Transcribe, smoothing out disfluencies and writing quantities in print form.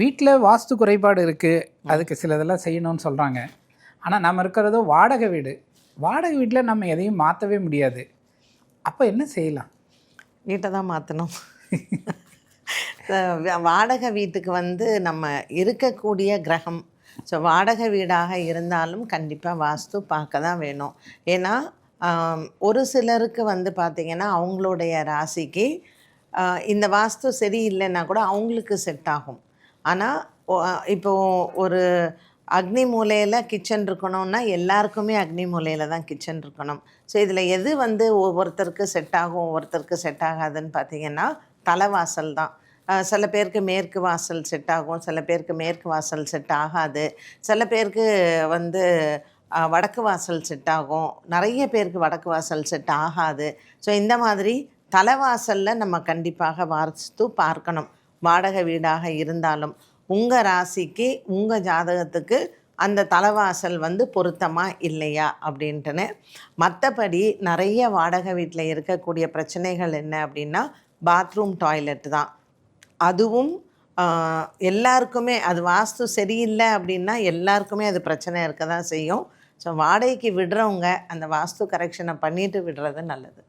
வீட்டில் வாஸ்து குறைபாடு இருக்குது, அதுக்கு சிலதெல்லாம் செய்யணும்னு சொல்கிறாங்க. ஆனால் நம்ம இருக்கிறதோ வாடகை வீடு. வாடகை வீட்டில் நம்ம எதையும் மாற்றவே முடியாது. அப்போ என்ன செய்யலாம்? வீட்டை தான் மாற்றணும். வாடகை வீட்டுக்கு நம்ம இருக்கக்கூடிய கிரகம், ஸோ வாடகை வீடாக இருந்தாலும் கண்டிப்பாக வாஸ்து பார்க்க தான் வேணும். ஏன்னா ஒரு சிலருக்கு பார்த்திங்கன்னா அவங்களுடைய ராசிக்கு இந்த வாஸ்து சரியில்லைன்னா கூட அவங்களுக்கு செட் ஆகும். ஆனால் இப்போது ஒரு அக்னி மூலையில் கிச்சன் இருக்கணும்னா எல்லாருக்குமே அக்னி மூலையில் தான் கிச்சன் இருக்கணும். ஸோ இதில் எது ஒவ்வொருத்தருக்கு செட் ஆகும், ஒவ்வொருத்தருக்கு செட் ஆகாதுன்னு பார்த்திங்கன்னா தலைவாசல் தான். சில பேருக்கு மேற்கு வாசல் செட் ஆகும், சில பேருக்கு மேற்கு வாசல் செட் ஆகாது, சில பேருக்கு வடக்கு வாசல் செட் ஆகும், நிறைய பேருக்கு வடக்கு வாசல் செட் ஆகாது. ஸோ இந்த மாதிரி தலைவாசலில் நம்ம கண்டிப்பாக வாஸ்து பார்க்கணும். வாடகை வீடாக இருந்தாலும் உங்கள் ராசிக்கு உங்கள் ஜாதகத்துக்கு அந்த தலைவாசல் பொருத்தமா இல்லையா அப்படின்ட்டுன்னு. மற்றபடி நிறைய வாடகை வீட்டில் இருக்கக்கூடிய பிரச்சனைகள் என்ன அப்படின்னா பாத்ரூம் டாய்லெட் தான். அதுவும் எல்லாருக்குமே அது வாஸ்து சரியில்லை அப்படின்னா எல்லாருக்குமே அது பிரச்சனை இருக்க தான் செய்யும். ஸோ வாடகைக்கு விடுறவங்க அந்த வாஸ்து கரெக்ஷனை பண்ணிட்டு விடுறது நல்லது.